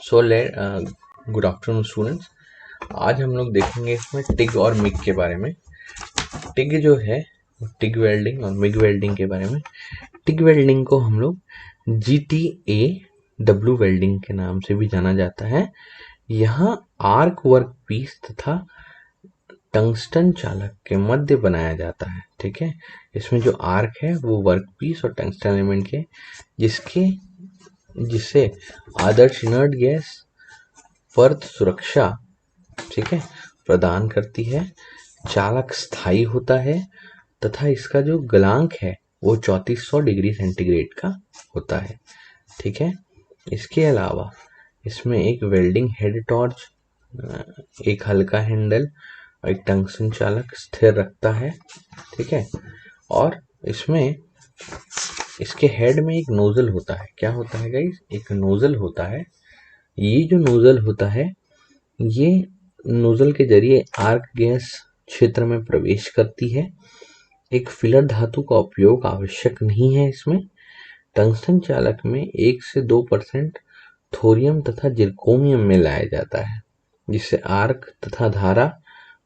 सो ले good afternoon students. आज हम लोग देखेंगे इसमें टिग और मिग के बारे में। टिग जो है टिग वेल्डिंग और मिग वेल्डिंग के बारे में। टिग वेल्डिंग को हम लोग GTAW वेल्डिंग के नाम से भी जाना जाता है। यहाँ आर्क वर्क पीस तथा टंगस्टन चालक के मध्य बनाया जाता है। ठीक है, इसमें जो आर्क है वो वर्क पीस और टंगस्टन एलिमेंट के जिससे आदर्श इनर्ट गैस वर्त सुरक्षा ठीक है प्रदान करती है। चालक स्थायी होता है तथा इसका जो गलांक है वो 3400 डिग्री सेंटीग्रेड का होता है। ठीक है, इसके अलावा इसमें एक वेल्डिंग हेड टॉर्च, एक हल्का हैंडल और एक टंगस्टन चालक स्थिर रखता है। ठीक है, और इसमें इसके हेड में एक नोजल होता है। क्या होता है गाइस? एक नोजल होता है। ये जो नोजल होता है ये नोजल के जरिए आर्क गैस क्षेत्र में प्रवेश करती है। एक फिलर धातु का उपयोग आवश्यक नहीं है इसमें। टंगस्टन चालक में 1 से 2% थोरियम तथा जिरकोनियम में लाया जाता है, जिससे आर्क तथा धारा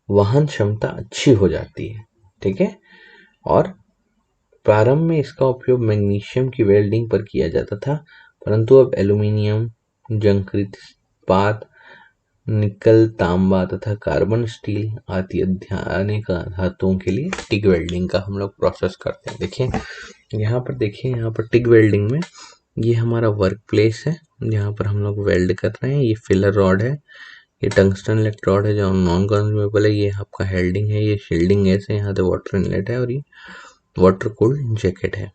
वहन क्षमता अच्छी हो जाती है। ठीक है, और प्रारंभ में इसका उपयोग मैग्नीशियम की वेल्डिंग पर किया जाता था, परंतु अब एल्यूमीनियम, जंगकृत इस्पात, निकल, तांबा तथा कार्बन स्टील आदि अनेक धातुओं के लिए टिग वेल्डिंग का हम लोग प्रोसेस करते हैं। देखिए यहाँ पर टिग वेल्डिंग में ये हमारा वर्क प्लेस है, जहाँ पर हम लोग वेल्ड कर रहे हैं। ये फिलर रॉड है, ये टंगस्टन इलेक्ट्रोड है जो नॉन कंज्यूमेबल है। ये आपका हेल्डिंग है, ये शील्डिंग गैस है, यहाँ से वाटर इनलेट है और ये वाटर कूल्ड जैकेट है।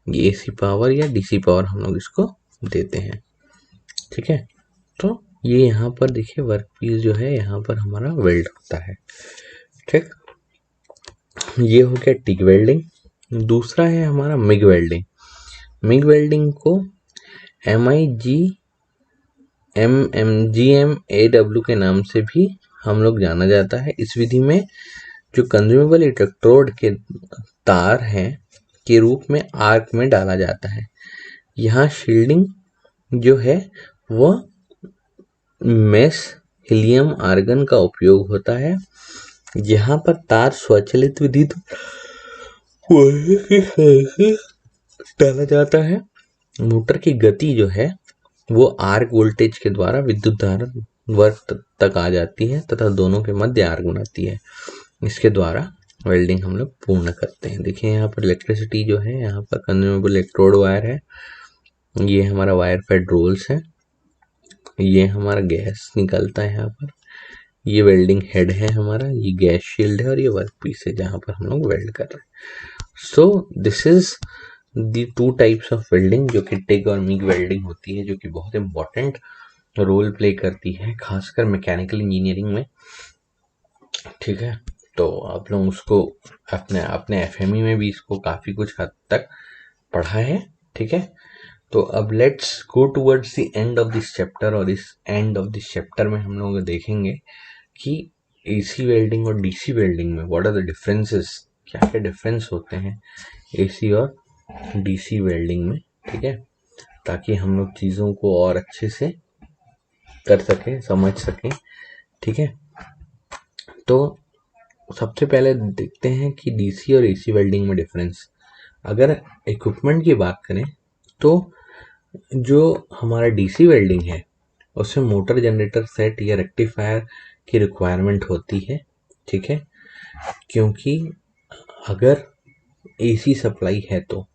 ये AC पावर या DC पावर हम लोग इसको देते हैं। ठीक है, तो ये यहाँ पर देखिए वर्क पीस जो है यहाँ पर हमारा वेल्ड होता है। ठीक, ये हो गया टिग वेल्डिंग। दूसरा है हमारा मिग वेल्डिंग। मिग वेल्डिंग को GMAW के नाम से भी हम लोग जाना जाता है। इस विधि में जो कंज्यूमेबल इलेक्ट्रोड के तार हैं के रूप में आर्क में डाला जाता है। यहाँ शील्डिंग जो है वह मेस हीलियम आर्गन का उपयोग होता है। यहाँ पर तार स्वचालित विधि डाला जाता है। मोटर की गति जो है वो आर्क वोल्टेज के द्वारा विद्युत धारा वर्क तक आ जाती है तथा दोनों के मध्य आर्क बनाती है। इसके द्वारा वेल्डिंग हम लोग पूर्ण करते हैं। देखिए यहाँ पर इलेक्ट्रिसिटी जो है, यहाँ पर कंज्यूमेबल इलेक्ट्रोड वायर है, ये हमारा वायर फेड रोल्स है, ये हमारा गैस निकलता है यहाँ पर, ये वेल्डिंग हेड है हमारा, ये गैस शील्ड है और ये वर्क पीस है जहाँ पर हम लोग वेल्ड कर रहे हैं। सो this is the 2 types of welding जो कि टिग और मिग वेल्डिंग होती है, जो कि बहुत इंपॉर्टेंट रोल प्ले करती है खासकर मैकेनिकल इंजीनियरिंग में। ठीक है, तो आप लोग उसको अपने FME में भी इसको काफी कुछ हद तक पढ़ा है। ठीक है, तो अब let's go towards the end of this chapter. और इस एंड ऑफ दिस चैप्टर में हम लोग देखेंगे कि AC वेल्डिंग और DC वेल्डिंग में व्हाट आर द डिफरेंसेस, क्या क्या डिफरेंस होते हैं AC और DC वेल्डिंग में। ठीक है, ताकि हम लोग चीज़ों को और अच्छे से कर सकें, समझ सकें। ठीक है, तो सबसे पहले देखते हैं कि DC और AC वेल्डिंग में डिफरेंस। अगर इक्विपमेंट की बात करें तो जो हमारा DC वेल्डिंग है उसमें मोटर, जनरेटर सेट या रेक्टिफायर की रिक्वायरमेंट होती है। ठीक है, क्योंकि अगर AC सप्लाई है तो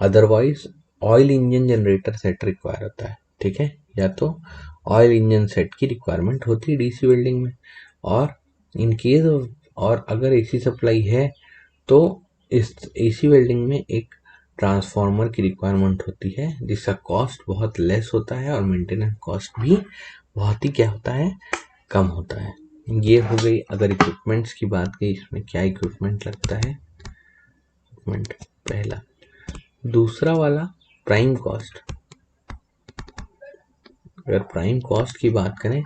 otherwise oil engine generator set require होता है। ठीक है, या तो ऑयल इंजन सेट की रिक्वायरमेंट होती है DC वेल्डिंग में, और इन केस और अगर AC सप्लाई है तो इस AC वेल्डिंग में एक ट्रांसफार्मर की रिक्वायरमेंट होती है, जिसका कॉस्ट बहुत लेस होता है और मेंटेनेंस कॉस्ट भी बहुत ही क्या होता है, कम होता है। ये हो गई अगर इक्विपमेंट्स की बात की, इसमें क्या इक्विपमेंट लगता है। इक्विपमेंट पहला। दूसरा वाला प्राइम कॉस्ट। अगर प्राइम कॉस्ट की बात करें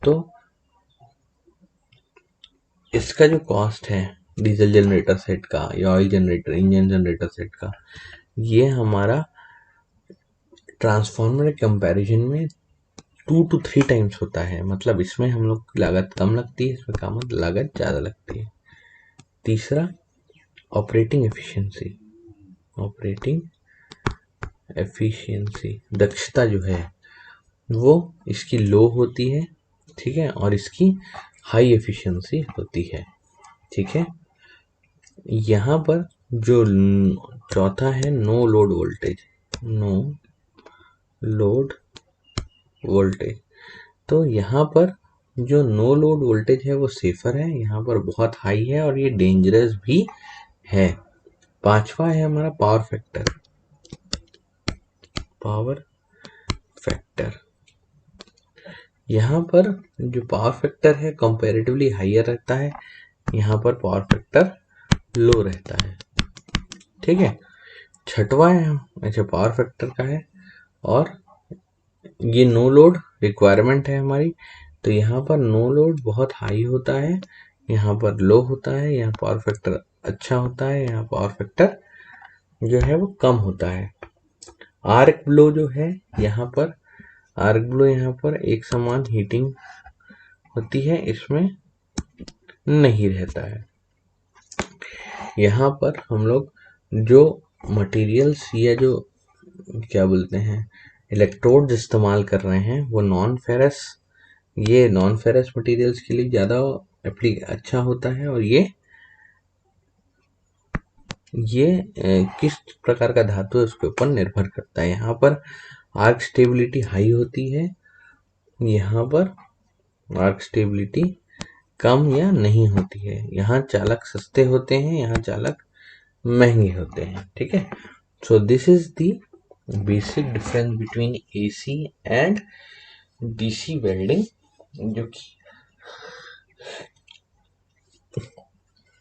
तो इसका जो कॉस्ट है डीजल जनरेटर सेट का या oil generator engine generator set का, ये हमारा ट्रांसफार्मर के कंपैरिजन में 2 to 3 टाइम्स होता है, मतलब इसमें हम लोग की लागत कम लगती है, इसमें काम लागत ज़्यादा लगती है। तीसरा ऑपरेटिंग एफिशिएंसी, ऑपरेटिंग एफिशिएंसी दक्षता जो है वो इसकी लो होती है, ठीक है, और इसकी हाई एफिशिएंसी होती है, ठीक है। यहाँ पर जो चौथा है no load voltage, no load voltage, तो यहाँ पर जो नो लोड वोल्टेज है वो सेफर है, यहाँ पर बहुत हाई है और ये डेंजरस भी है। पांचवा है हमारा पावर फैक्टर, पावर फैक्टर, यहाँ पर जो पावर फैक्टर है कंपैरेटिवली हाइयर रहता है, यहाँ पर पावर फैक्टर लो रहता है, ठीक है। छठवा है अच्छा पावर फैक्टर का है, और ये नो लोड रिक्वायरमेंट है हमारी, तो यहाँ पर नो लोड बहुत हाई होता है, यहाँ पर लो होता है, यहाँ पावर फैक्टर अच्छा होता है, यहाँ पावर फैक्टर जो है वो कम होता है। आर्क ब्लो जो है यहाँ पर, आर्क ब्लो यहाँ पर एक समान हीटिंग होती है, इसमें नहीं रहता है। यहाँ पर हम लोग जो मटेरियल्स या जो क्या बोलते हैं इलेक्ट्रोड्स इस्तेमाल कर रहे हैं वो नॉन फेरस, ये नॉन फेरस मटेरियल्स के लिए ज़्यादा अच्छा होता है, और ये किस प्रकार का धातु है उसके ऊपर निर्भर करता है। यहाँ पर आर्क स्टेबिलिटी हाई होती है, यहाँ पर आर्क स्टेबिलिटी कम या नहीं होती है, यहाँ चालक सस्ते होते हैं, यहाँ चालक महंगे होते हैं, ठीक है। So this is the basic difference between AC and DC welding, जो कि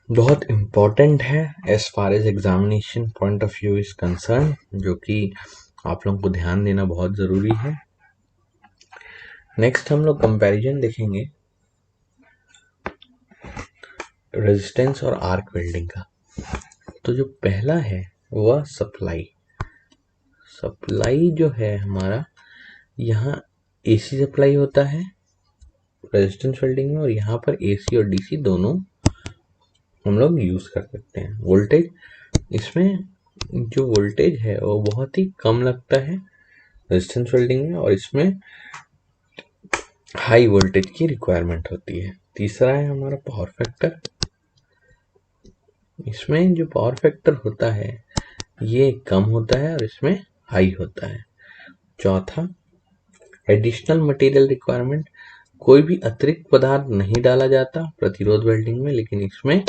बहुत इम्पोर्टेंट है as far as examination point of view is concern, जो कि आप लोगों को ध्यान देना बहुत ज़रूरी है। नेक्स्ट हम लोग कंपैरिजन देखेंगे रेजिस्टेंस और आर्क वेल्डिंग का। तो जो पहला है वह सप्लाई, सप्लाई जो है हमारा यहाँ एसी सप्लाई होता है रेजिस्टेंस वेल्डिंग में, और यहाँ पर एसी और डीसी दोनों हम लोग यूज कर सकते हैं। वोल्टेज, इसमें जो वोल्टेज है वो बहुत ही कम लगता है रेजिस्टेंस वेल्डिंग में, और इसमें हाई वोल्टेज की रिक्वायरमेंट होती है। तीसरा है हमारा पावर फैक्टर, इसमें जो पावर फैक्टर होता है ये कम होता है और इसमें हाई होता है। चौथा एडिशनल मटेरियल रिक्वायरमेंट, कोई भी अतिरिक्त पदार्थ नहीं डाला जाता प्रतिरोध वेल्डिंग में, लेकिन इसमें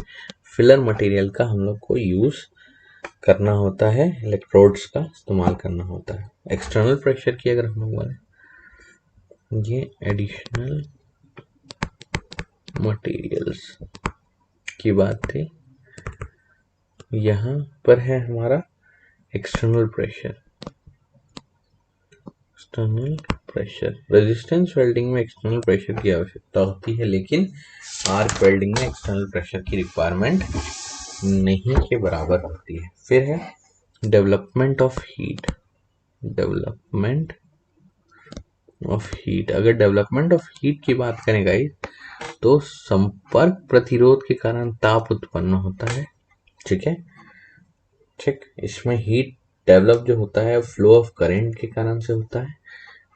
फिलर मटेरियल का हम लोग को यूज करना होता है, इलेक्ट्रोड्स का इस्तेमाल करना होता है। एक्सटर्नल प्रेशर की अगर हम लोग बोले, ये एडिशनल मटेरियल्स की बात थी, यहाँ पर है हमारा external pressure, external pressure resistance welding में एक्सटर्नल प्रेशर की आवश्यकता होती है, लेकिन आर्क वेल्डिंग में एक्सटर्नल प्रेशर की रिक्वायरमेंट नहीं के बराबर होती है। फिर है development of heat, development of heat, अगर डेवलपमेंट ऑफ हीट की बात करें गाइस, तो संपर्क प्रतिरोध के कारण ताप उत्पन्न होता है, ठीक है, ठीक। इसमें हीट डेवलप जो होता है फ्लो ऑफ करंट के कारण से होता है,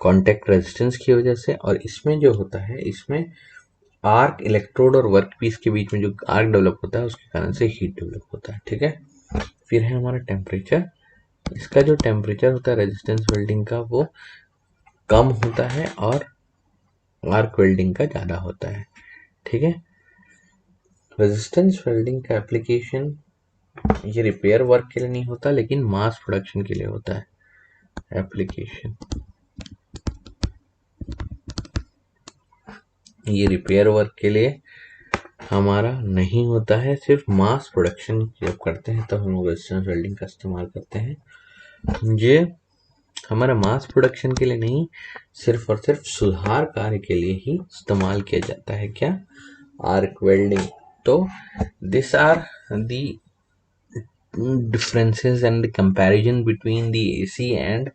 कांटेक्ट रेजिस्टेंस की वजह से, और इसमें जो होता है इसमें आर्क इलेक्ट्रोड और वर्कपीस के बीच में जो आर्क डेवलप होता है उसके कारण से हीट डेवलप होता है, ठीक है। फिर है हमारा टेम्परेचर, इसका जो टेम्परेचर होता है रेजिस्टेंस वेल्डिंग का वो कम होता है और आर्क वेल्डिंग का ज़्यादा होता है, ठीक है। रेजिस्टेंस वेल्डिंग का एप्लीकेशन ये रिपेयर वर्क के लिए नहीं होता, लेकिन मास प्रोडक्शन के लिए होता है एप्लीकेशन। ये रिपेयर वर्क के लिए हमारा नहीं होता है, सिर्फ मास प्रोडक्शन जब करते हैं तब हम लोग रेजिस्टेंस वेल्डिंग का इस्तेमाल करते हैं। ये हमारा मास प्रोडक्शन के लिए नहीं, सिर्फ और सिर्फ सुधार कार्य के लिए ही इस्तेमाल किया जाता है, क्या, आर्क वेल्डिंग। तो this are the differences and the comparison between the AC and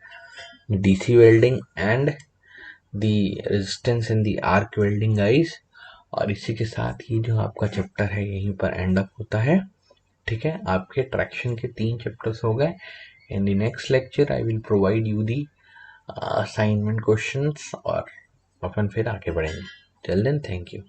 DC welding and the resistance in the arc welding guys. और इसी के साथ ही जो आपका चैप्टर है यहीं पर एंड अप होता है। ठीक है, आपके ट्रैक्शन के 3 चैप्टर्स हो गए। In the next lecture I will provide you the assignment questions और अपन फिर आगे बढ़ेंगे। Till then thank you.